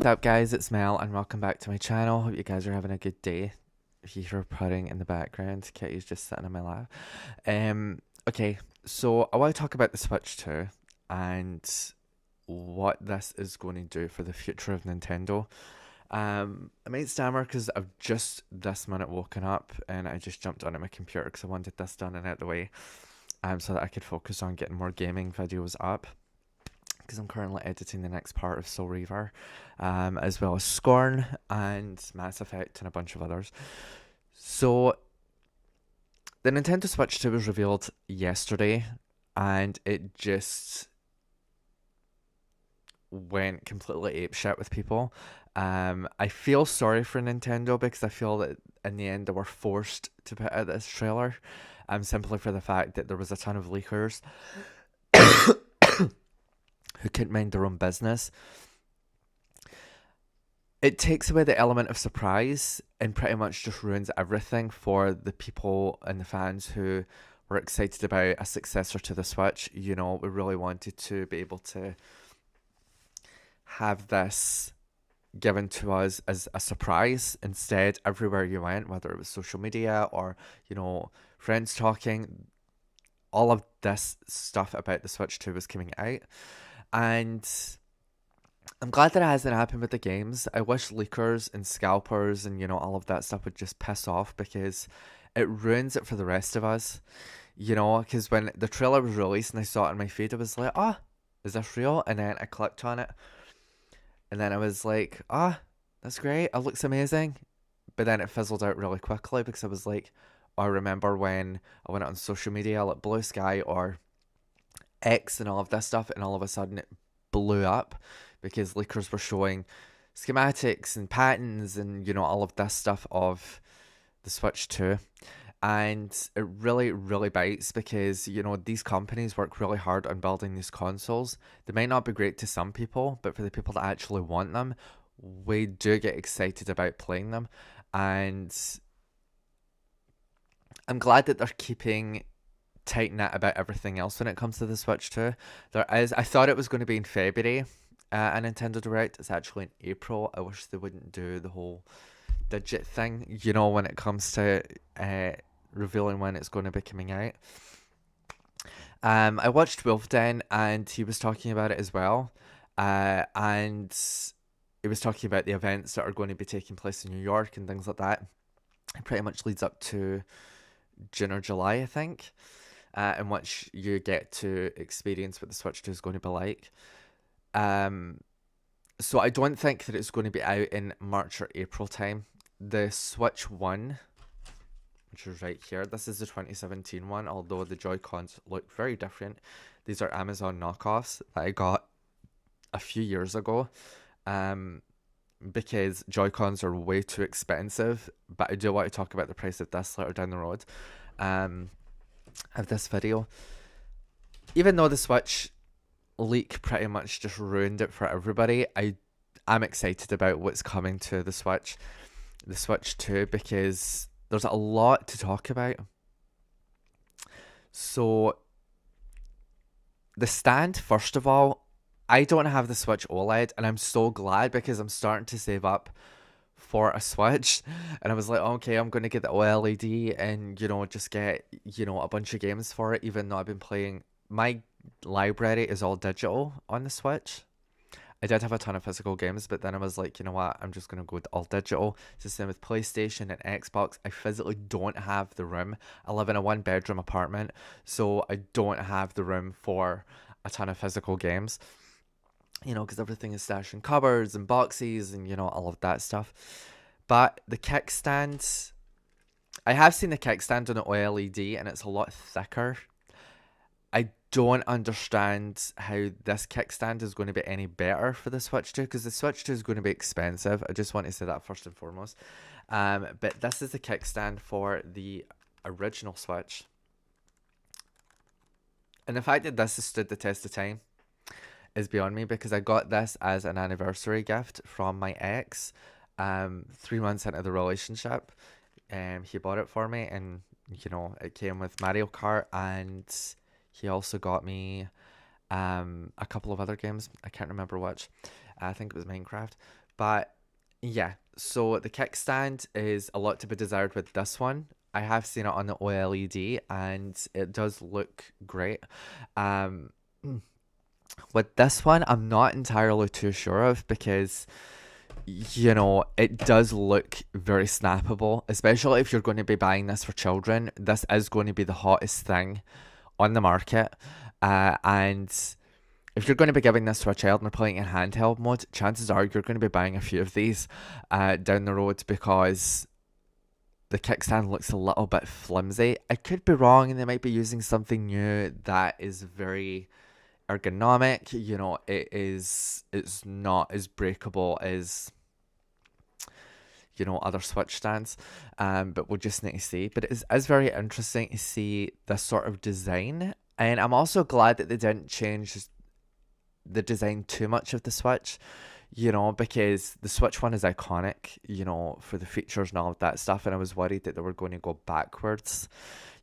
What's up guys, it's Mel and welcome back to my channel. Hope you guys are having a good day. If you hear purring in the background, Kitty's just sitting on my lap. Okay, so I want to talk about the Switch 2 and what this is going to do for the future of Nintendo. I might stammer because I've just this minute woken up and I just jumped onto my computer because I wanted this done and out the way, so that I could focus on getting more gaming videos up, because I'm currently editing the next part of Soul Reaver, as well as Scorn and Mass Effect and a bunch of others. So, the Nintendo Switch 2 was revealed yesterday, and it just went completely apeshit with people. I feel sorry for Nintendo because I feel that in the end they were forced to put out this trailer, simply for the fact that there was a ton of leakers who couldn't mind their own business. It takes away the element of surprise and pretty much just ruins everything for the people and the fans who were excited about a successor to the Switch. You know, we really wanted to be able to have this given to us as a surprise. Instead, everywhere you went, whether it was social media or, you know, friends talking, all of this stuff about the Switch 2 was coming out. And I'm glad that it hasn't happened with the games. I wish leakers and scalpers and, you know, all of that stuff would just piss off, because it ruins it for the rest of us. You know, because when the trailer was released and I saw it on my feed, I was like, oh, is this real? And then I clicked on it. And then I was like, ah, oh, that's great. It looks amazing. But then it fizzled out really quickly because I was like, oh, I remember when I went on social media like Blue Sky or X and all of this stuff, and all of a sudden it blew up because leakers were showing schematics and patterns and, you know, all of this stuff of the Switch 2. And it really, really bites because, you know, these companies work really hard on building these consoles. They might not be great to some people, but for the people that actually want them, we do get excited about playing them. And I'm glad that they're keeping tight knit about everything else when it comes to the Switch 2. I thought it was going to be in February, a Nintendo Direct. It's actually in April. I wish they wouldn't do the whole digit thing, you know, when it comes to revealing when it's going to be coming out. I watched Wolfden and he was talking about it as well. And he was talking about the events that are going to be taking place in New York and things like that. It pretty much leads up to June or July, I think, in which you get to experience what the Switch 2 is going to be like. So I don't think that it's going to be out in March or April time. The Switch 1, which is right here, this is the 2017 one, although the Joy-Cons look very different. These are Amazon knockoffs that I got a few years ago, because Joy-Cons are way too expensive, but I do want to talk about the price of this later down the road of this video. Even though the Switch leak pretty much just ruined it for everybody, I'm excited about what's coming to the Switch 2, because there's a lot to talk about. So the stand, first of all, I don't have the Switch OLED, and I'm so glad because I'm starting to save up for a Switch. And I was like, okay, I'm going to get the OLED and, you know, just get, you know, a bunch of games for it, even though I've been playing. My library is all digital on the Switch. I did have a ton of physical games, but then I was like, you know what, I'm just going to go with all digital. It's the same with PlayStation and Xbox. I physically don't have the room. I live in a one-bedroom apartment, so I don't have the room for a ton of physical games. You know, because everything is stashed in cupboards and boxes and, you know, all of that stuff. But the kickstand, I have seen the kickstand on the OLED, and it's a lot thicker. I don't understand how this kickstand is going to be any better for the Switch 2, because the Switch 2 is going to be expensive. I just want to say that first and foremost. But this is the kickstand for the original Switch. And the fact that this has stood the test of time is beyond me, because I got this as an anniversary gift from my ex 3 months into the relationship. He bought it for me, and, you know, it came with Mario Kart, and he also got me a couple of other games. I can't remember which. I think it was Minecraft. But yeah, so the kickstand is a lot to be desired with this one. I have seen it on the OLED and it does look great. Um, with this one, I'm not entirely too sure of because, it does look very snappable, especially if you're going to be buying this for children. This is going to be the hottest thing on the market. And if you're going to be giving this to a child and they're playing in handheld mode, chances are you're going to be buying a few of these down the road because the kickstand looks a little bit flimsy. I could be wrong and they might be using something new that is very ergonomic. It's not as breakable as other Switch stands. But we'll just need to see. But it is very interesting to see this sort of design. And I'm also glad that they didn't change the design too much of the Switch, because the Switch one is iconic, for the features and all of that stuff. And I was worried that they were going to go backwards.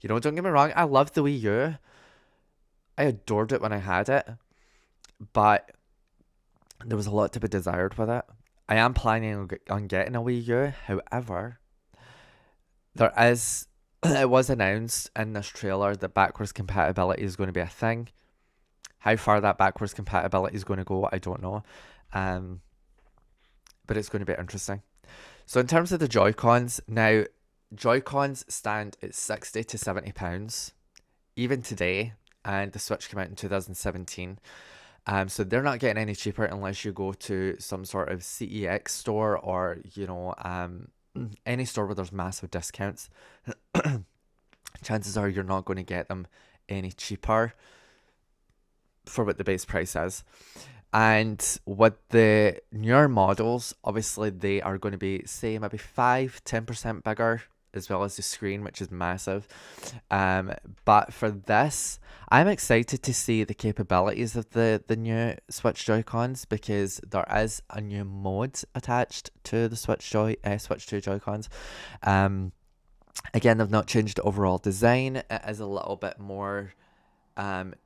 Don't get me wrong, I love the Wii U. I adored it when I had it, but there was a lot to be desired with it. I am planning on getting a Wii U. However, there is, it was announced in this trailer that backwards compatibility is going to be a thing. How far that backwards compatibility is going to go, I don't know. Um, but it's going to be interesting. So in terms of the Joy-Cons, now Joy-Cons stand at £60 to £70 even today, and the Switch came out in 2017. So they're not getting any cheaper unless you go to some sort of CEX store or any store where there's massive discounts. Chances are you're not going to get them any cheaper for what the base price is. And with the newer models, obviously they are going to be, say, maybe 5-10% bigger, as well as the screen, which is massive. But for this, I'm excited to see the capabilities of the new Switch Joy-Cons because there is a new mode attached to the Switch 2 Joy-Cons. Again, they've not changed the overall design. It is a little bit more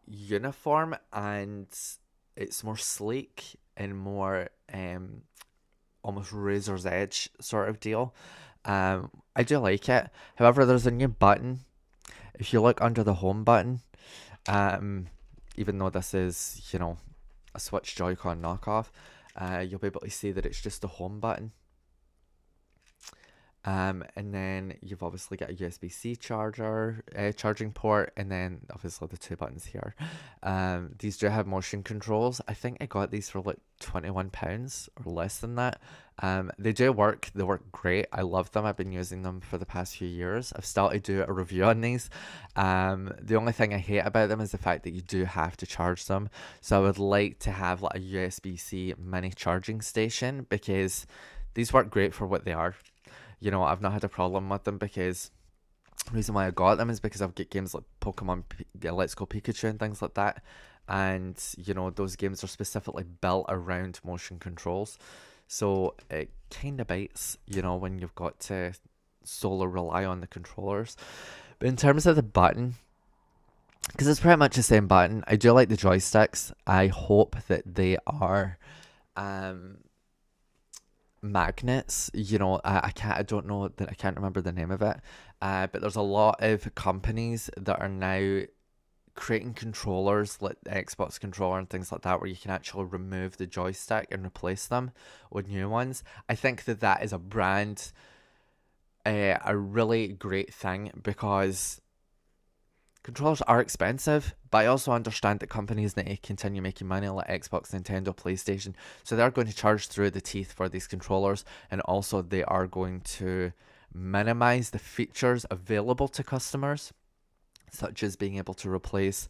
uniform, and it's more sleek and more almost razor's edge sort of deal. I do like it. However, there's a new button. If you look under the home button, even though this is, a Switch Joy-Con knockoff, you'll be able to see that it's just the home button. And then you've obviously got a USB-C charging port, and then obviously the two buttons here. These do have motion controls. I think I got these for like £21 or less than that. They do work. They work great. I love them. I've been using them for the past few years. I've started to do a review on these. The only thing I hate about them is the fact that you do have to charge them. So I would like to have like a USB-C mini charging station because these work great for what they are. I've not had a problem with them because the reason why I got them is because I've got games like Pokemon Let's Go Pikachu and things like that. And, those games are specifically built around motion controls. So it kind of bites, when you've got to solely rely on the controllers. But in terms of the button, because it's pretty much the same button, I do like the joysticks. I hope that they are magnets. I don't know that, I can't remember the name of it, but there's a lot of companies that are now creating controllers like the Xbox controller and things like that where you can actually remove the joystick and replace them with new ones. I think that is a really great thing because controllers are expensive, but I also understand that companies need to continue making money like Xbox, Nintendo, PlayStation. So they're going to charge through the teeth for these controllers, and also they are going to minimize the features available to customers, such as being able to replace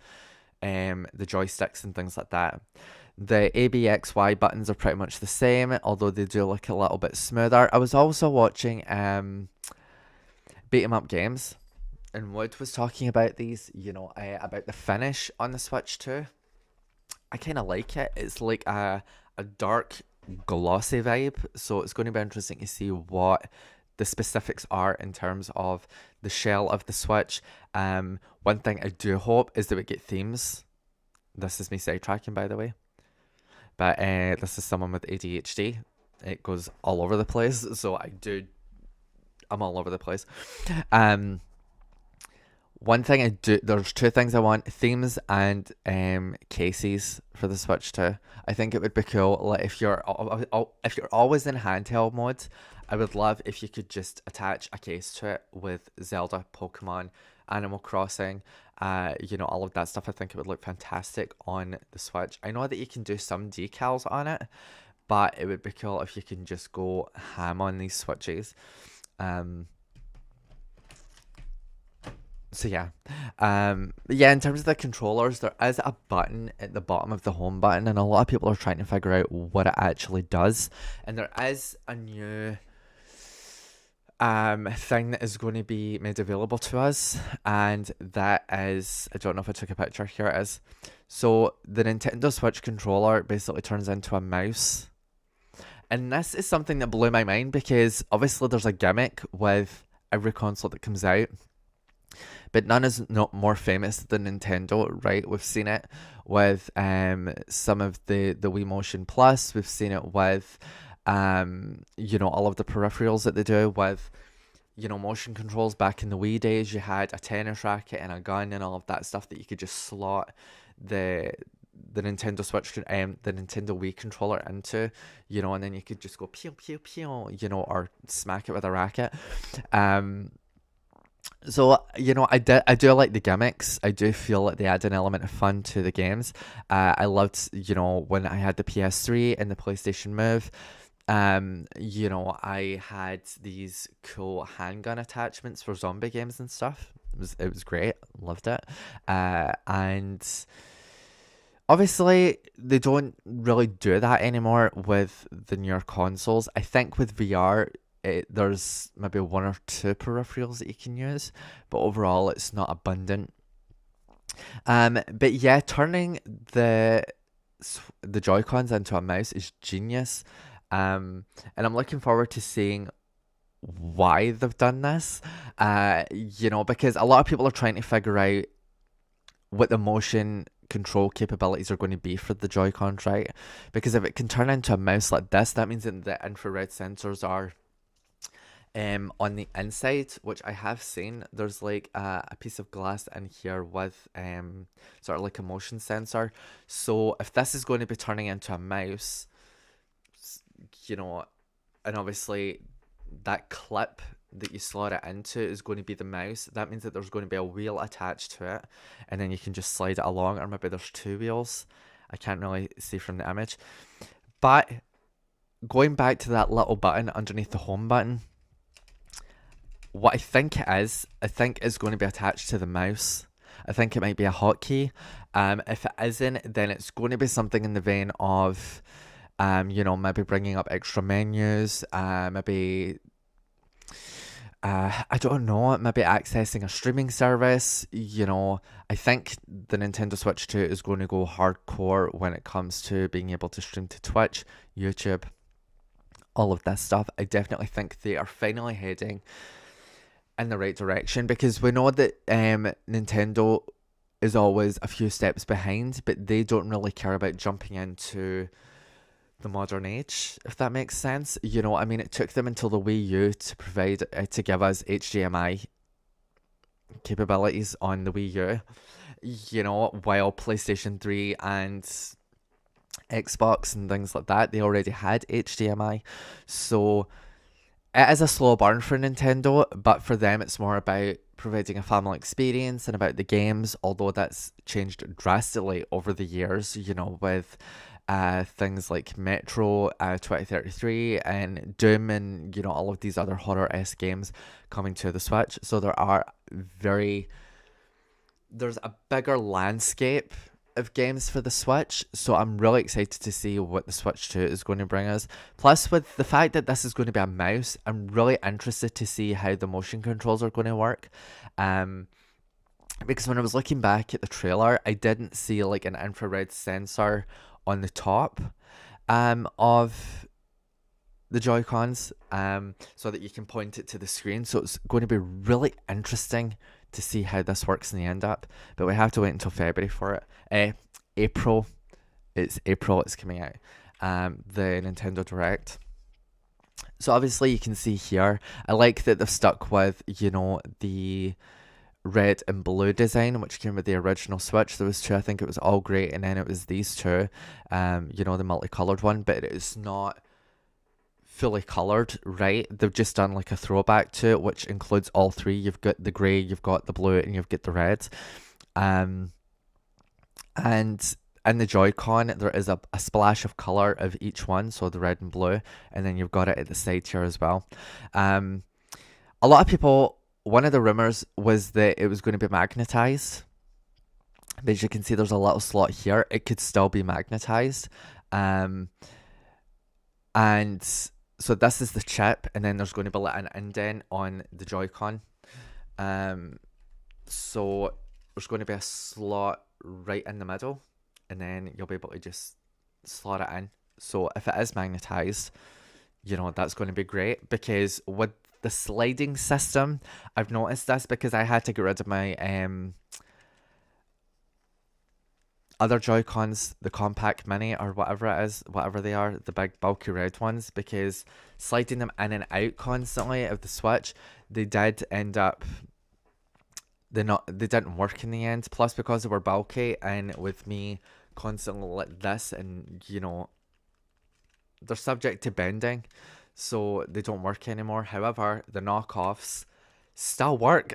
the joysticks and things like that. The ABXY buttons are pretty much the same, although they do look a little bit smoother. I was also watching Beat 'em Up Games, and Wood was talking about these, about the finish on the Switch 2. I kind of like it. It's like a dark, glossy vibe. So it's going to be interesting to see what the specifics are in terms of the shell of the Switch. One thing I do hope is that we get themes. This is me sidetracking, by the way. But this is someone with ADHD. it goes all over the place. So I'm all over the place. Um, One thing I do, there's two things I want: themes and cases for the Switch 2. I think it would be cool. Like if you're always in handheld mode, I would love if you could just attach a case to it with Zelda, Pokemon, Animal Crossing, all of that stuff. I think it would look fantastic on the Switch. I know that you can do some decals on it, but it would be cool if you can just go ham on these Switches. Um, So yeah, yeah. In terms of the controllers, there is a button at the bottom of the home button, and a lot of people are trying to figure out what it actually does. And there is a new thing that is going to be made available to us, and that is, I don't know if I took a picture. Here it is. So the Nintendo Switch controller basically turns into a mouse, and this is something that blew my mind because obviously there's a gimmick with every console that comes out, but none is not more famous than Nintendo, right? We've seen it with some of the Wii Motion Plus. We've seen it with all of the peripherals that they do with motion controls. Back in the Wii days, you had a tennis racket and a gun and all of that stuff that you could just slot the Nintendo Switch, the Nintendo Wii controller into, and then you could just go pew pew pew, or smack it with a racket. So I do like the gimmicks. I do feel like they add an element of fun to the games. I loved when I had the PS3 and the PlayStation Move. I had these cool handgun attachments for zombie games and stuff. It was great. Loved it. And obviously they don't really do that anymore with the newer consoles. I think with VR, there's maybe one or two peripherals that you can use, but overall it's not abundant. But yeah, turning the Joy-Cons into a mouse is genius. And I'm looking forward to seeing why they've done this. Because a lot of people are trying to figure out what the motion control capabilities are going to be for the Joy-Cons, right? Because if it can turn into a mouse like this, that means that the infrared sensors are on the inside, which I have seen. There's like a piece of glass in here with sort of like a motion sensor. So if this is going to be turning into a mouse, and obviously that clip that you slot it into is going to be the mouse, that means that there's going to be a wheel attached to it, and then you can just slide it along, or maybe there's two wheels. I can't really see from the image. But going back to that little button underneath the home button, what I think it's going to be attached to the mouse. I think it might be a hotkey. If it isn't, then it's going to be something in the vein of, maybe bringing up extra menus, maybe, I don't know, maybe accessing a streaming service. I think the Nintendo Switch 2 is going to go hardcore when it comes to being able to stream to Twitch, YouTube, all of this stuff. I definitely think they are finally heading in the right direction, because we know that Nintendo is always a few steps behind, but they don't really care about jumping into the modern age, if that makes sense. It took them until the Wii U to provide to give us HDMI capabilities on the Wii U, while PlayStation 3 and Xbox and things like that, they already had HDMI. So it is a slow burn for Nintendo, but for them it's more about providing a family experience and about the games, although that's changed drastically over the years, with things like Metro 2033 and Doom and, all of these other horror-esque games coming to the Switch. So there's a bigger landscape of games for the Switch, so I'm really excited to see what the Switch 2 is going to bring us. Plus, with the fact that this is going to be a mouse, I'm really interested to see how the motion controls are going to work. Because when I was looking back at the trailer, I didn't see like an infrared sensor on the top of the Joy-Cons, so that you can point it to the screen. So it's going to be really interesting to see how this works in the end up, but we have to wait until February for it. April, it's coming out. The Nintendo Direct. So obviously you can see here, I like that they've stuck with, you know, the red and blue design, which came with the original Switch. There was two, I think it was all great, and then it was these two, you know, the multicolored one, but it's not fully colored, right? They've just done like a throwback to it, which includes all three. You've got the grey, you've got the blue, and you've got the red. Um, and in the Joy-Con, there is a splash of color of each one, so the red and blue, and then you've got it at the side here as well. Um, a lot of people, one of the rumors was that it was going to be magnetized. But as you can see, there's a little slot here. It could still be magnetized. Um, and so this is the chip, and then there's going to be like an indent on the Joy-Con. So there's going to be a slot right in the middle, and then you'll be able to just slot it in. So if it is magnetized, you know, that's going to be great, because with the sliding system, I've noticed this because I had to get rid of my other Joy-Cons, the Compact Mini or whatever it is, whatever they are, the big bulky red ones, because sliding them in and out constantly of the Switch, they did end up, they didn't work in the end. Plus, because they were bulky, and with me constantly like this, and you know, they're subject to bending, so they don't work anymore. However, the knockoffs still work,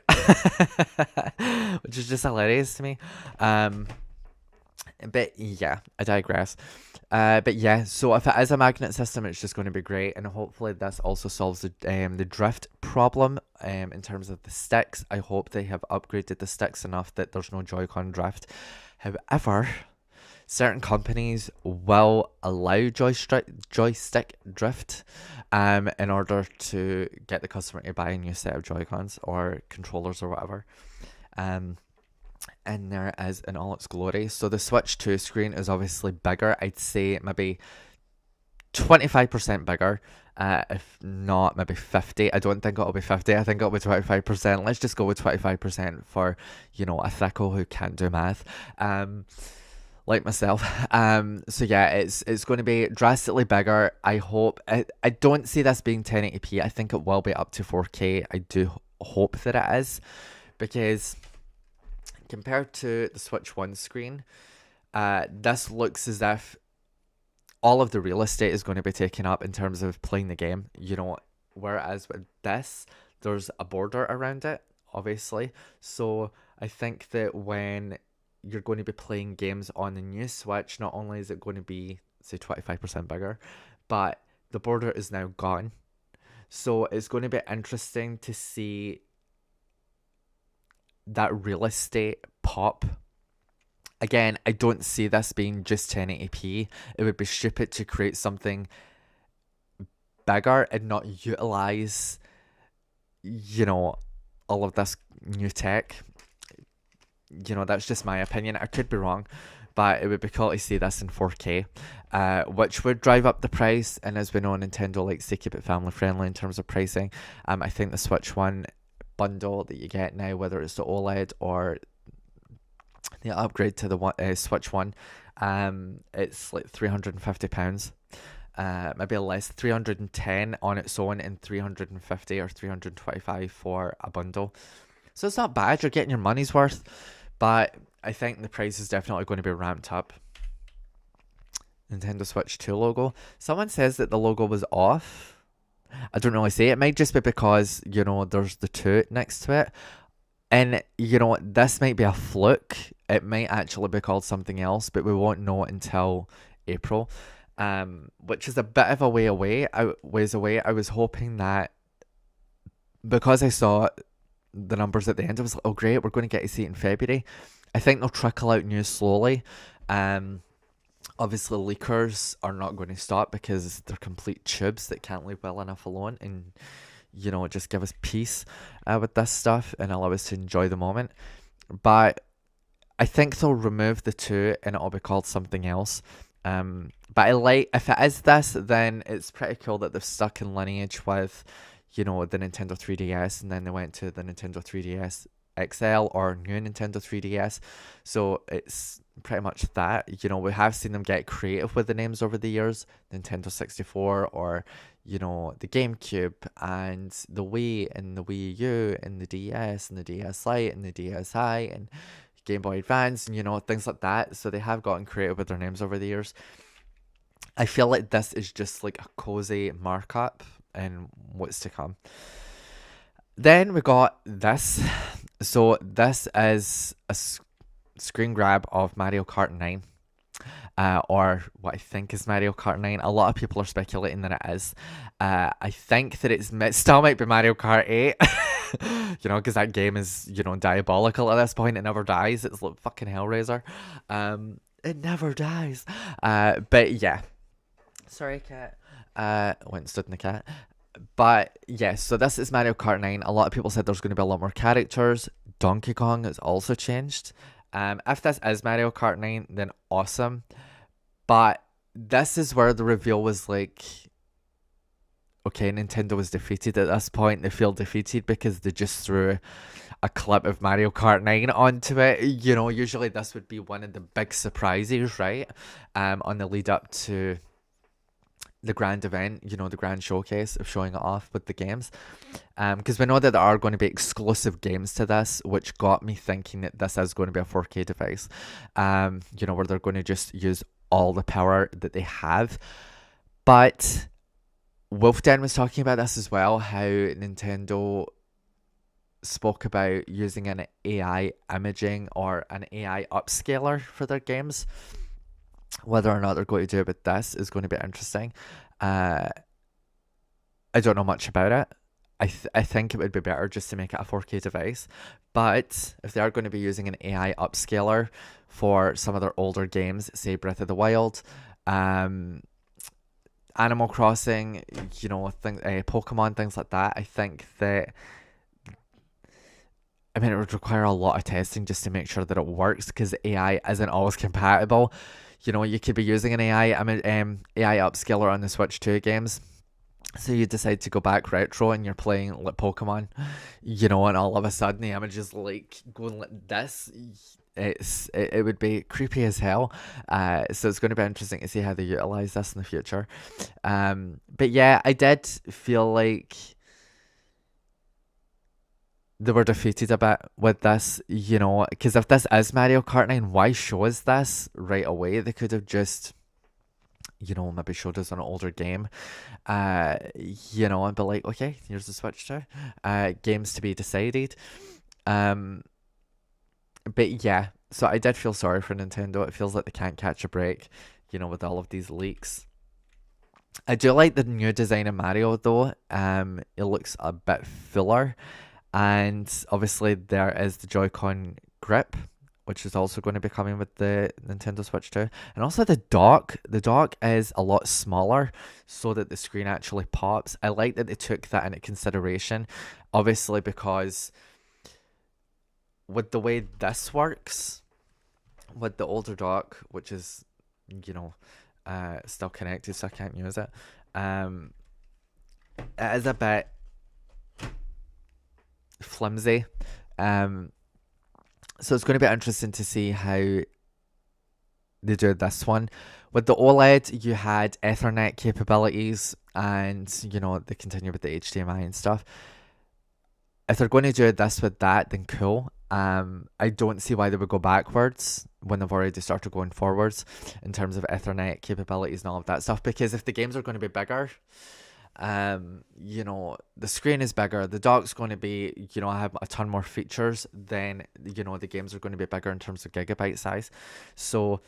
which is just hilarious to me. But yeah, I digress. But yeah, so if it is a magnet system, it's just going to be great, and hopefully this also solves the drift problem. In terms of the sticks, I hope they have upgraded the sticks enough that there's no Joy-Con drift. However, certain companies will allow joystick drift, in order to get the customer to buy a new set of Joy-Cons or controllers or whatever. And there it is in all its glory. So the Switch 2 screen is obviously bigger. I'd say maybe 25% bigger, if not maybe 50. I don't think it'll be 50. I think it'll be 25%. Let's just go with 25% for, you know, a thicko who can't do math. Like myself. So yeah, it's going to be drastically bigger. I hope. I don't see this being 1080p. I think it will be up to 4K. I do hope that it is, because compared to the Switch 1 screen, this looks as if all of the real estate is going to be taken up in terms of playing the game, you know, whereas with this, there's a border around it, obviously. So I think that when you're going to be playing games on the new Switch, not only is it going to be, say, 25% bigger, but the border is now gone. So it's going to be interesting to see that real estate pop. Again, I don't see this being just 1080p. It would be stupid to create something bigger and not utilize, you know, all of this new tech. You know, that's just my opinion. I could be wrong, but it would be cool to see this in 4K, which would drive up the price. And as we know, Nintendo likes to keep it family friendly in terms of pricing. I think the Switch 1 bundle that you get now, whether it's the OLED or the upgrade to the Switch 1, it's like £350, maybe less, 310 on its own, and 350 or 325 for a bundle. So it's not bad. You're getting your money's worth, but I think the price is definitely going to be ramped up. Nintendo Switch 2 logo. Someone says that the logo was off. I don't really see. It might just be because, you know, there's the 2 next to it. And, you know, this might be a fluke. It might actually be called something else, but we won't know until April. Which is a bit of a ways away. I was hoping that, because I saw the numbers at the end, I was like, oh great, we're going to get to see it in February. I think they'll trickle out news slowly. Obviously, leakers are not going to stop because they're complete tubes that can't leave well enough alone and, you know, just give us peace with this stuff and allow us to enjoy the moment. But I think they'll remove the 2 and it'll be called something else. But I like, if it is this, then it's pretty cool that they've stuck in lineage with, you know, the Nintendo 3DS, and then they went to the Nintendo 3DS XL or new Nintendo 3DS. So it's pretty much that. You know, we have seen them get creative with the names over the years. Nintendo 64 or, you know, the GameCube and the Wii and the Wii U and the DS and the DS Lite and the DSi and Game Boy Advance and, you know, things like that. So they have gotten creative with their names over the years. I feel like this is just like a cozy markup and what's to come. Then we got this. So this is a screen grab of Mario Kart 9. Or what I think is Mario Kart 9. A lot of people are speculating that it is. I think that it still might be Mario Kart 8. You know, because that game is, you know, diabolical at this point. It never dies. It's like fucking Hellraiser. It never dies. But yeah. Sorry, cat. Went and stood in the cat. But yes, so this is Mario Kart 9. A lot of people said there's going to be a lot more characters. Donkey Kong has also changed. If this is Mario Kart 9, then awesome. But this is where the reveal was like, okay, Nintendo was defeated at this point. They feel defeated because they just threw a clip of Mario Kart 9 onto it. You know, usually this would be one of the big surprises, right? On the lead up to the grand event, you know, the grand showcase of showing it off with the games. Because we know that there are going to be exclusive games to this, which got me thinking that this is going to be a 4K device. You know, where they're going to just use all the power that they have. But Wolfden was talking about this as well, how Nintendo spoke about using an AI imaging or an AI upscaler for their games. Whether or not they're going to do it with this is going to be interesting. I don't know much about it. I think it would be better just to make it a 4K device. But if they are going to be using an AI upscaler for some of their older games, say Breath of the Wild, Animal Crossing, you know, Pokemon, things like that, I think that, I mean, it would require a lot of testing just to make sure that it works, because AI isn't always compatible. You know, you could be using an AI upscaler on the Switch 2 games. So you decide to go back retro and you're playing like Pokemon, you know, and all of a sudden the image is like going like this. It would be creepy as hell. So it's going to be interesting to see how they utilize this in the future. But yeah, I did feel like they were defeated a bit with this, you know, because if this is Mario Kart 9, why show us this right away? They could have just, you know, maybe showed us an older game, you know, and be like, okay, here's the Switch 2, games to be decided. But yeah, so I did feel sorry for Nintendo. It feels like they can't catch a break, you know, with all of these leaks. I do like the new design of Mario though. It looks a bit fuller. And obviously there is the Joy-Con grip, which is also going to be coming with the Nintendo Switch 2. And also the dock. The dock is a lot smaller so that the screen actually pops. I like that they took that into consideration. Obviously because with the way this works, with the older dock, which is, you know, still connected so I can't use it, it is a bit flimsy. So it's going to be interesting to see how they do this one. With the OLED, you had Ethernet capabilities, and you know they continue with the HDMI and stuff. If they're going to do this with that, then cool. I don't see why they would go backwards when they've already started going forwards in terms of Ethernet capabilities and all of that stuff. Because if the games are going to be bigger, you know, the screen is bigger, the dock's going to be, you know, have a ton more features, then, you know, the games are going to be bigger in terms of gigabyte size. So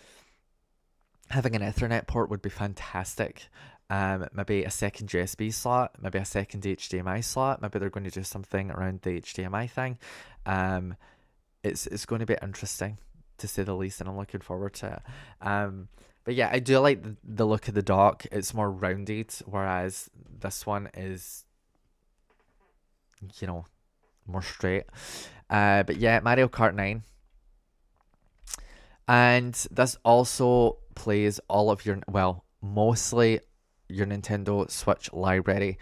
having an Ethernet port would be fantastic. Maybe a second USB slot, maybe a second HDMI slot. Maybe they're going to do something around the HDMI thing. It's going to be interesting, to say the least, and I'm looking forward to it. But yeah, I do like the look of the dock. It's more rounded, whereas this one is, you know, more straight. But yeah, Mario Kart 9. And this also plays all of your, well, mostly your Nintendo Switch library.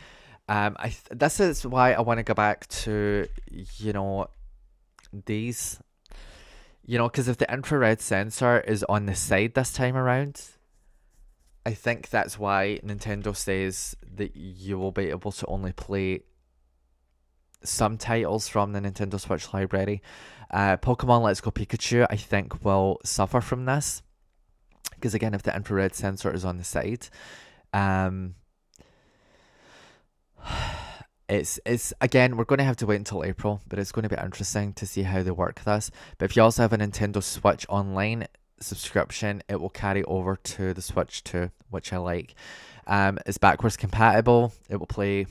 This is why I want to go back to, you know, these, because if the infrared sensor is on the side this time around, I think that's why Nintendo says that you will be able to only play some titles from the Nintendo Switch library. Pokemon Let's Go Pikachu, I think, will suffer from this. Because again, if the infrared sensor is on the side, um, it's again, we're going to have to wait until April, but it's going to be interesting to see how they work this. But if you also have a Nintendo Switch Online subscription, it will carry over to the Switch 2, which I like. It's backwards compatible. It will play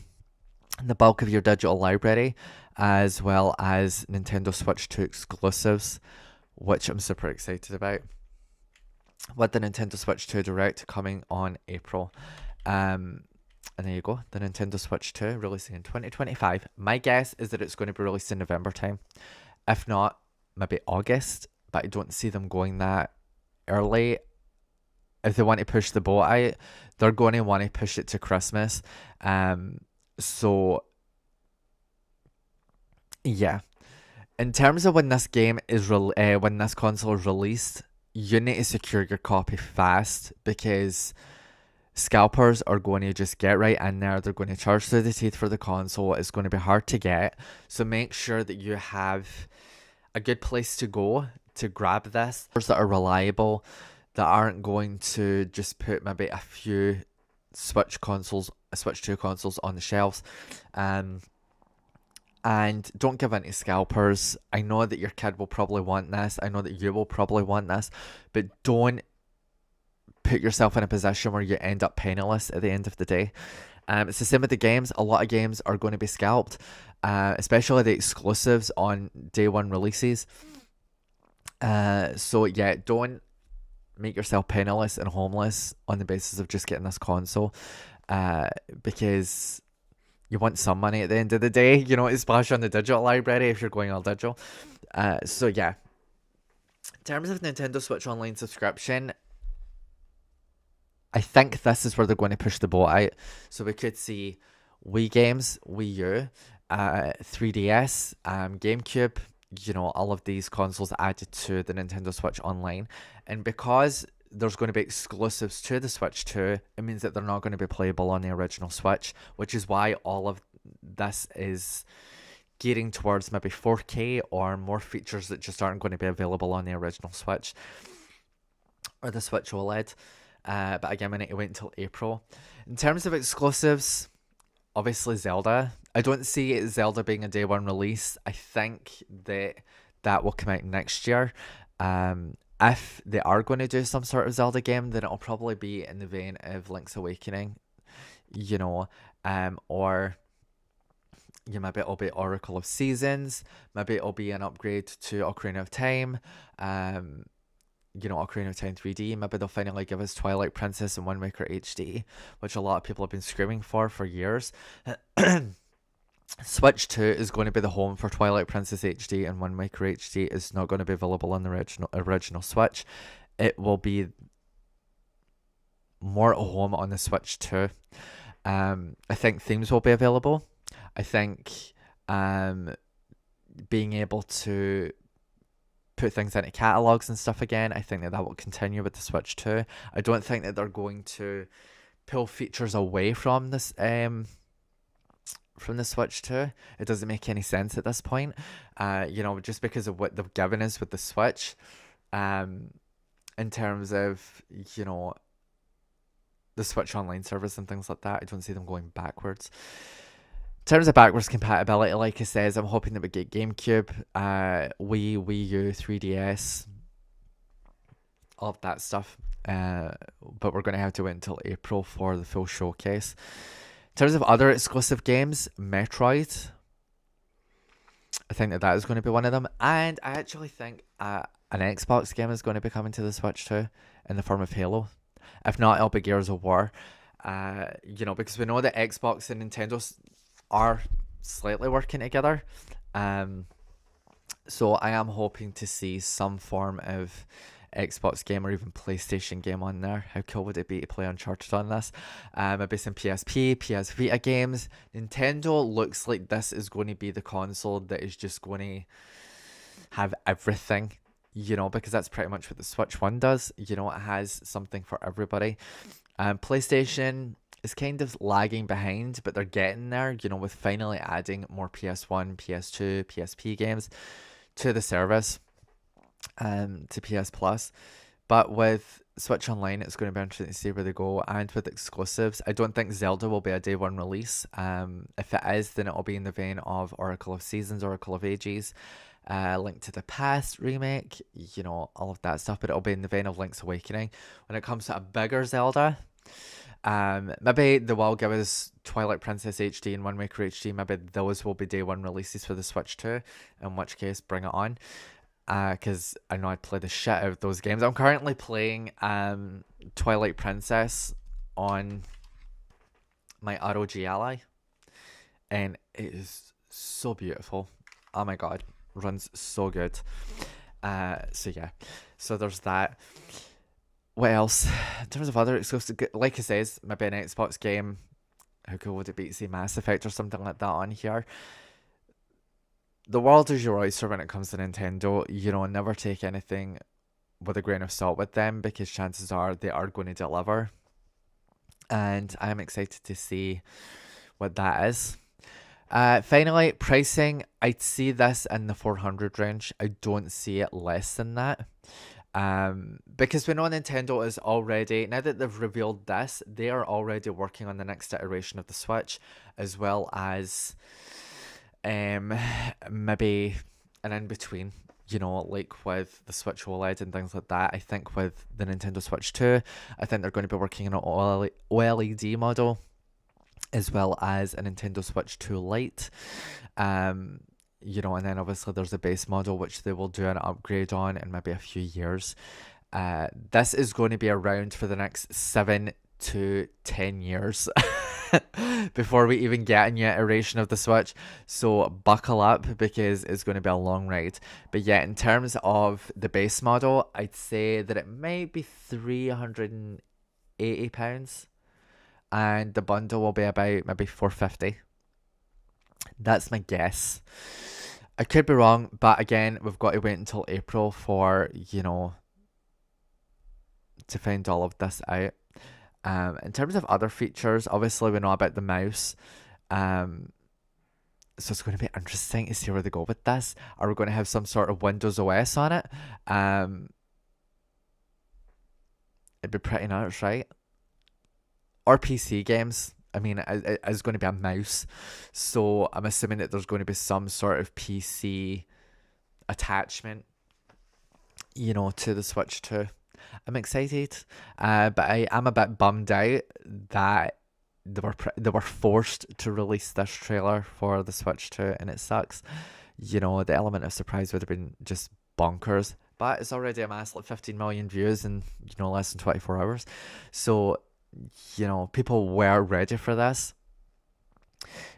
the bulk of your digital library, as well as Nintendo Switch 2 exclusives, which I'm super excited about. With the Nintendo Switch 2 Direct coming on April. And there you go, the Nintendo Switch 2 releasing in 2025. My guess is that it's going to be released in November time. If not, maybe August, but I don't see them going that early. If they want to push the boat out, they're going to want to push it to Christmas. So, yeah. In terms of when this game is when this console is released, you need to secure your copy fast, because scalpers are going to just get right in there. They're going to charge through the teeth for the console. It's going to be hard to get. So make sure that you have a good place to go to grab this, that are reliable, that aren't going to just put maybe a few Switch 2 consoles on the shelves. And don't give in to scalpers. I know that your kid will probably want this. I know that you will probably want this. But don't put yourself in a position where you end up penniless at the end of the day. It's the same with the games. A lot of games are going to be scalped, especially the exclusives on day one releases. So yeah, don't make yourself penniless and homeless on the basis of just getting this console, because you want some money at the end of the day, to splash on the digital library if you're going all digital. So yeah, in terms of Nintendo Switch Online subscription, I think this is where they're going to push the boat out. So we could see Wii games, Wii U, 3DS, GameCube, all of these consoles added to the Nintendo Switch Online. And because there's going to be exclusives to the Switch 2, it means that they're not going to be playable on the original Switch, which is why all of this is gearing towards maybe 4K or more features that just aren't going to be available on the original Switch or the Switch OLED. But again, we need to wait until April. In terms of exclusives, obviously Zelda. I don't see Zelda being a day one release. I think that will come out next year. If they are going to do some sort of Zelda game, then it'll probably be in the vein of Link's Awakening, or maybe it'll be Oracle of Seasons, maybe it'll be an upgrade to Ocarina of Time, Ocarina of Time 3D. Maybe they'll finally give us Twilight Princess and Wind Waker HD, which a lot of people have been screaming for years. Switch 2 is going to be the home for Twilight Princess HD, and Wind Waker HD is not going to be available on the original Switch. It will be more at home on the Switch 2. I think themes will be available. I think being able to put things into catalogs and stuff again, I think that will continue with the Switch 2. I don't think that they're going to pull features away from this from the Switch 2. It doesn't make any sense at this point, just because of what they've given us with the Switch, in terms of the Switch Online service and things like that. I don't see them going backwards. In terms of backwards compatibility, like I says, I'm hoping that we get GameCube, Wii U, 3DS, all of that stuff. But we're going to have to wait until April for the full showcase. In terms of other exclusive games, Metroid, I think that is going to be one of them. And I actually think an Xbox game is going to be coming to the Switch too, in the form of Halo. If not, it'll be Gears of War. Because we know that Xbox and Nintendo are slightly working together. So I am hoping to see some form of Xbox game or even PlayStation game on there. How cool would it be to play Uncharted on this? Maybe some PSP, PS Vita games. Nintendo looks like this is going to be the console that is just going to have everything, because that's pretty much what the Switch 1 does. It has something for everybody. PlayStation is kind of lagging behind, but they're getting there, with finally adding more PS1, PS2, PSP games to the service, to PS Plus. But with Switch Online, it's going to be interesting to see where they go. And with exclusives, I don't think Zelda will be a day one release. If it is, then it'll be in the vein of Oracle of Seasons, Oracle of Ages, Link to the Past remake, all of that stuff. But it'll be in the vein of Link's Awakening. When it comes to a bigger Zelda, maybe they will give us Twilight Princess HD and Wind Waker HD. Maybe those will be day one releases for the Switch 2, in which case, bring it on. Because I know I'd play the shit out of those games. I'm currently playing Twilight Princess on my ROG Ally, and it is so beautiful. Oh my god, runs so good. So yeah, so there's that. What else? In terms of other exclusive, like I says, maybe an Xbox game. How cool would it be to see Mass Effect or something like that on here? The world is your oyster when it comes to Nintendo. Never take anything with a grain of salt with them, because chances are they are going to deliver. And I'm excited to see what that is. Finally, pricing. I'd see this in the 400 range. I don't see it less than that. Because we know Nintendo is already, now that they've revealed this, they are already working on the next iteration of the Switch, as well as maybe an in-between, like with the Switch OLED and things like that. I think with the Nintendo Switch 2, I think they're going to be working on an OLED model, as well as a Nintendo Switch 2 Lite. And then obviously there's a base model which they will do an upgrade on in maybe a few years. This is going to be around for the next 7 to 10 years before we even get a new iteration of the Switch. So buckle up, because it's going to be a long ride. But yeah, in terms of the base model, I'd say that it might be £380, and the bundle will be about maybe £450. That's my guess. I could be wrong, but again, we've got to wait until April for, to find all of this out. In terms of other features, obviously we know about the mouse. So it's going to be interesting to see where they go with this. Are we going to have some sort of Windows OS on it? It'd be pretty nuts, right? Or PC games. I mean, it's going to be a mouse. So I'm assuming that there's going to be some sort of PC attachment, to the Switch 2. I'm excited, but I am a bit bummed out that they were forced to release this trailer for the Switch 2, and it sucks. The element of surprise would have been just bonkers, but it's already amassed like 15 million views in less than 24 hours. So people were ready for this.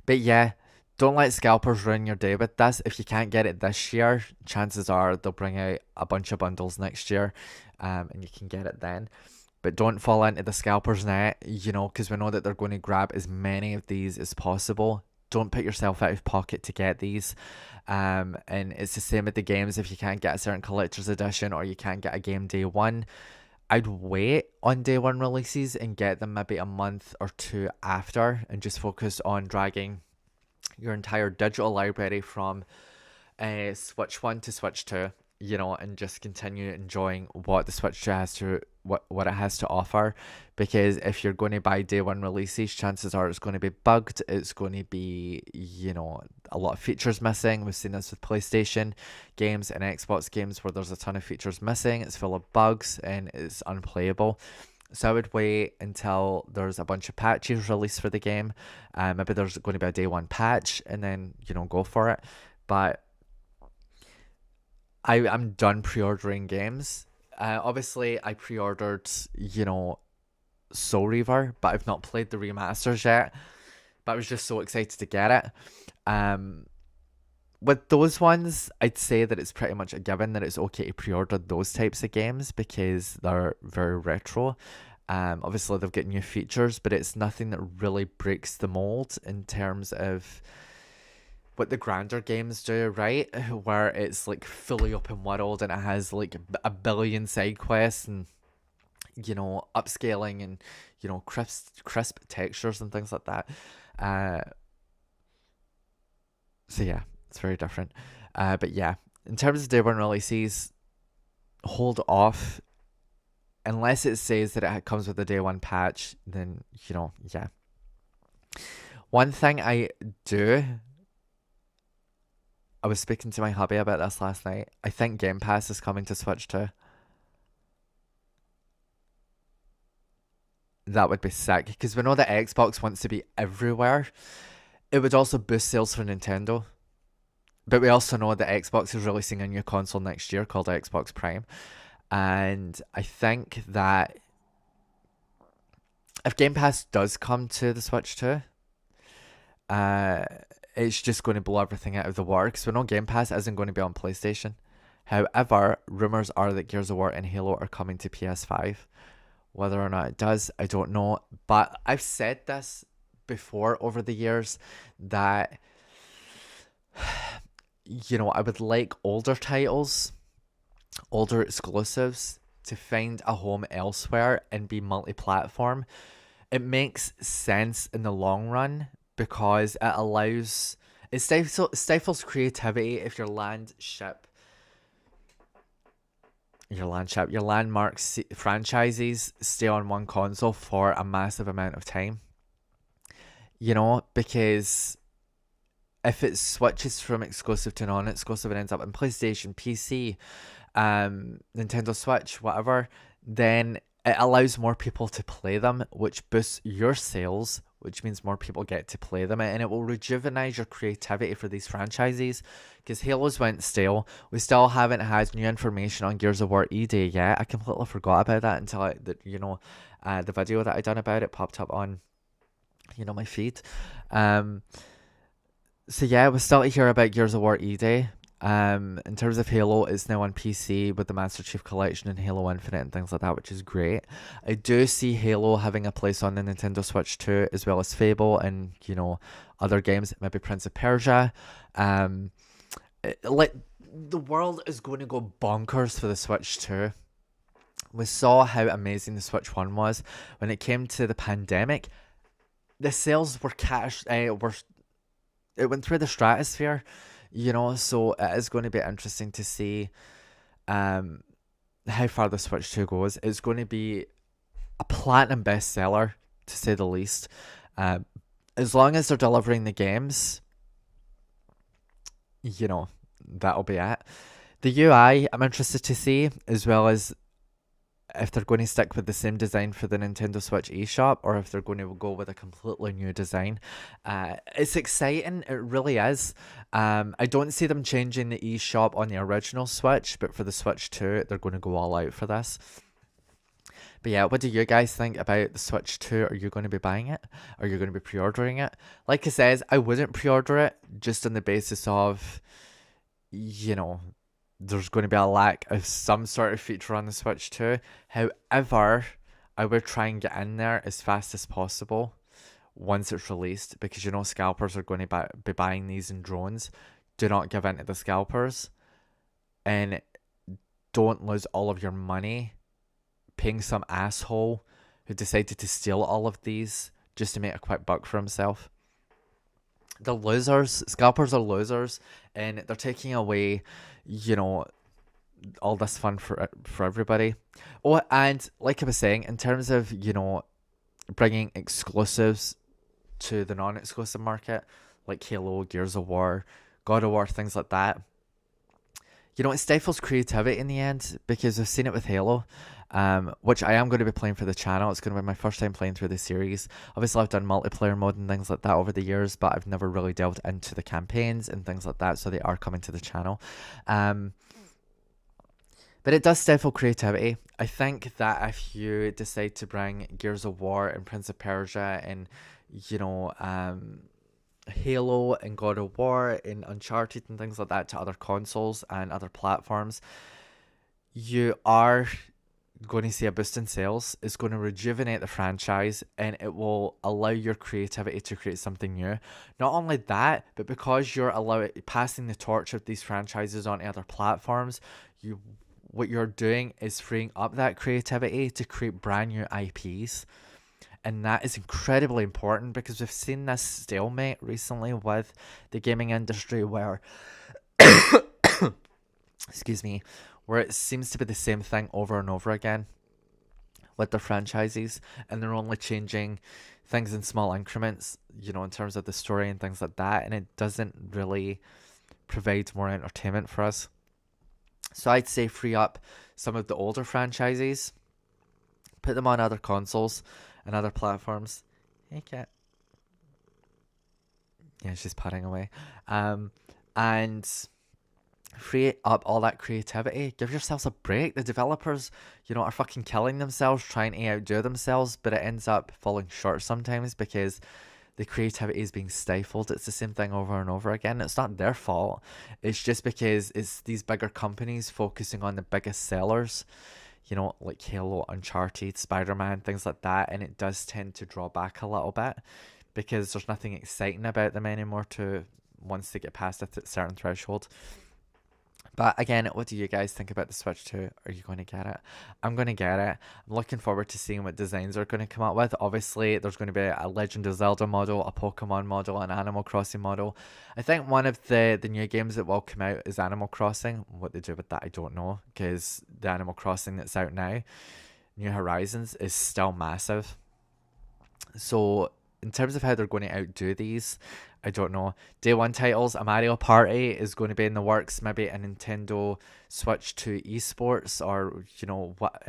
But yeah, don't let scalpers ruin your day with this. If you can't get it this year, chances are they'll bring out a bunch of bundles next year, and you can get it then. But don't fall into the scalpers' net, because we know that they're going to grab as many of these as possible. Don't put yourself out of pocket to get these. And it's the same with the games. If you can't get a certain collector's edition, or you can't get a game day one, I'd wait on day one releases and get them maybe a month or two after, and just focus on dragging your entire digital library from Switch 1 to Switch 2, and just continue enjoying what the Switch 2 has to, what it has to offer. Because if you're going to buy day one releases, chances are it's going to be bugged, it's going to be, a lot of features missing. We've seen this with PlayStation games and Xbox games where there's a ton of features missing, it's full of bugs, and it's unplayable. So I would wait until there's a bunch of patches released for the game. Maybe there's going to be a day one patch, and then, go for it. But I'm done pre-ordering games. Obviously, I pre-ordered, Soul Reaver, but I've not played the remasters yet. But I was just so excited to get it. With those ones, I'd say that it's pretty much a given that it's okay to pre-order those types of games, because they're very retro. Obviously, they've got new features, but it's nothing that really breaks the mold in terms of what the grander games do, right? Where it's like fully open world and it has like a billion side quests and upscaling and crisp textures and things like that. Uh, so yeah, it's very different. But yeah, in terms of day one releases, hold off unless it says that it comes with a day one patch. Then yeah. One thing I was speaking to my hubby about this last night. I think Game Pass is coming to Switch too. That would be sick because we know that Xbox wants to be everywhere. It would also boost sales for Nintendo. But we also know that Xbox is releasing a new console next year called Xbox Prime. And I think that if Game Pass does come to the Switch too, uh, it's just going to blow everything out of the water because we know Game Pass isn't going to be on PlayStation. However, rumors are that Gears of War and Halo are coming to PS5. Whether or not it does, I don't know. But I've said this before over the years that I would like older titles, older exclusives to find a home elsewhere and be multi-platform. It makes sense in the long run because it stifles creativity if your landmark franchises stay on one console for a massive amount of time. Because if it switches from exclusive to non-exclusive and ends up on PlayStation, PC, Nintendo Switch, whatever, then it allows more people to play them, which boosts your sales, which means more people get to play them, and it will rejuvenate your creativity for these franchises. Because Halo's went stale. We still haven't had new information on Gears of War E-Day yet. I completely forgot about that until the video that I done about it popped up on my feed. So yeah, we're still to hear about Gears of War E-Day. In terms of Halo, it's now on PC with the Master Chief Collection and Halo Infinite and things like that, which is great. I do see Halo having a place on the Nintendo Switch too, as well as Fable and other games, maybe Prince of Persia. Like the world is going to go bonkers for the Switch too. We saw how amazing the Switch 1 was when it came to the pandemic. The sales were it went through the stratosphere. So it is going to be interesting to see how far the Switch 2 goes. It's going to be a platinum bestseller, to say the least. As long as they're delivering the games, that'll be it. The UI, I'm interested to see, as well as if they're going to stick with the same design for the Nintendo Switch eShop or if they're going to go with a completely new design. It's exciting, it really is. I don't see them changing the eShop on the original Switch, but for the Switch 2, they're going to go all out for this. But yeah, what do you guys think about the Switch 2? Are you going to be buying it? Are you going to be pre-ordering it? Like I said, I wouldn't pre-order it just on the basis of, there's going to be a lack of some sort of feature on the Switch 2. However, I would try and get in there as fast as possible once it's released because scalpers are going to be buying these in drones. Do not give in to the scalpers and don't lose all of your money paying some asshole who decided to steal all of these just to make a quick buck for himself. The losers, scalpers are losers, and they're taking away, all this fun for everybody. Oh, and like I was saying, in terms of bringing exclusives to the non-exclusive market, like Halo, Gears of War, God of War, things like that. It stifles creativity in the end because we've seen it with Halo. Which I am going to be playing for the channel. It's going to be my first time playing through the series. Obviously, I've done multiplayer mode and things like that over the years, but I've never really delved into the campaigns and things like that, so they are coming to the channel. But it does stifle creativity. I think that if you decide to bring Gears of War and Prince of Persia and, Halo and God of War and Uncharted and things like that to other consoles and other platforms, you are going to see a boost in sales. It's going to rejuvenate the franchise, and it will allow your creativity to create something new. Not only that, but because you're passing the torch of these franchises on other platforms, you what you're doing is freeing up that creativity to create brand new IPs. And that is incredibly important because we've seen this stalemate recently with the gaming industry where excuse me, where it seems to be the same thing over and over again with their franchises, and they're only changing things in small increments, you know, in terms of the story and things like that, and it doesn't really provide more entertainment for us. So I'd say free up some of the older franchises, put them on other consoles and other platforms. Hey, cat. Yeah, she's putting away. And free up all that creativity. Give yourselves a break. The developers, you know, are fucking killing themselves trying to outdo themselves, but it ends up falling short sometimes because the creativity is being stifled. It's the same thing over and over again. It's not their fault. It's just because it's these bigger companies focusing on the biggest sellers, you know, like Halo, Uncharted, Spider-Man, things like that, and it does tend to draw back a little bit because there's nothing exciting about them anymore to once they get past a certain threshold. But again, what do you guys think about the Switch 2? Are you going to get it? I'm going to get it. I'm looking forward to seeing what designs are going to come up with. Obviously, there's going to be a Legend of Zelda model, a Pokemon model, an Animal Crossing model. I think one of the new games that will come out is Animal Crossing. What they do with that, I don't know, because the Animal Crossing that's out now, New Horizons, is still massive. So in terms of how they're going to outdo these, I don't know. Day one titles, a Mario Party is going to be in the works. Maybe a Nintendo Switch 2 esports, or you know what,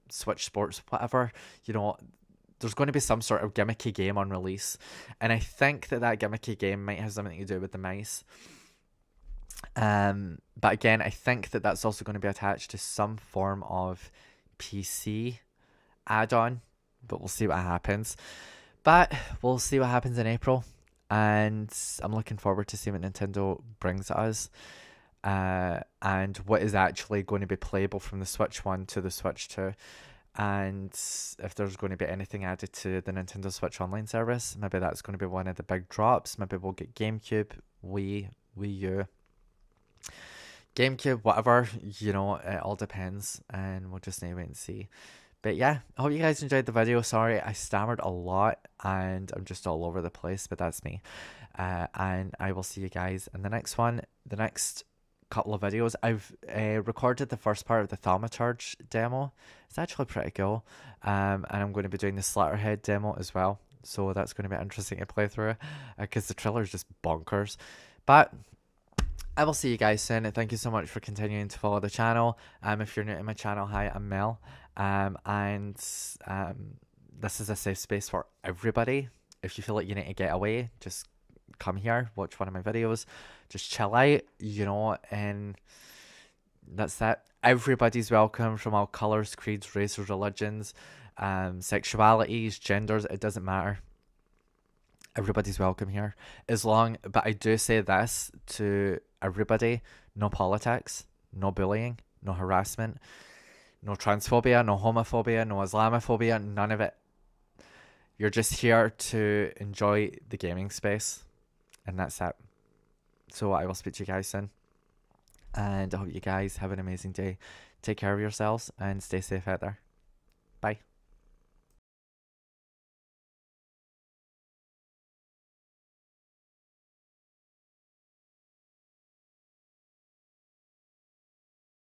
Switch Sports, whatever. You know, there's going to be some sort of gimmicky game on release, and I think that gimmicky game might have something to do with the mice. But again, I think that that's also going to be attached to some form of PC add-on, but we'll see what happens. But we'll see what happens in April, and I'm looking forward to seeing what Nintendo brings us, and what is actually going to be playable from the Switch 1 to the Switch 2, and if there's going to be anything added to the Nintendo Switch Online service. Maybe that's going to be one of the big drops. Maybe we'll get GameCube, Wii U, GameCube, whatever, you know, it all depends, and we'll just need to wait and see. But yeah, I hope you guys enjoyed the video. Sorry, I stammered a lot and I'm just all over the place, but that's me. And I will see you guys in the next one, the next couple of videos. I've recorded the first part of the Thaumaturge demo. It's actually pretty cool. And I'm going to be doing the Slaughterhead demo as well. So that's going to be interesting to play through because the trailer is just bonkers. But I will see you guys soon. Thank you so much for continuing to follow the channel. If you're new to my channel, hi, I'm Mel. And this is a safe space for everybody. If you feel like you need to get away, just come here, watch one of my videos, just chill out, you know, and that's that. Everybody's welcome, from all colors, creeds, races, religions, sexualities, genders, it doesn't matter. Everybody's welcome here. But I do say this to everybody: no politics, no bullying, no harassment, no transphobia, no homophobia, no Islamophobia, none of it. You're just here to enjoy the gaming space, and that's it. So I will speak to you guys soon, and I hope you guys have an amazing day. Take care of yourselves and stay safe out there. Bye.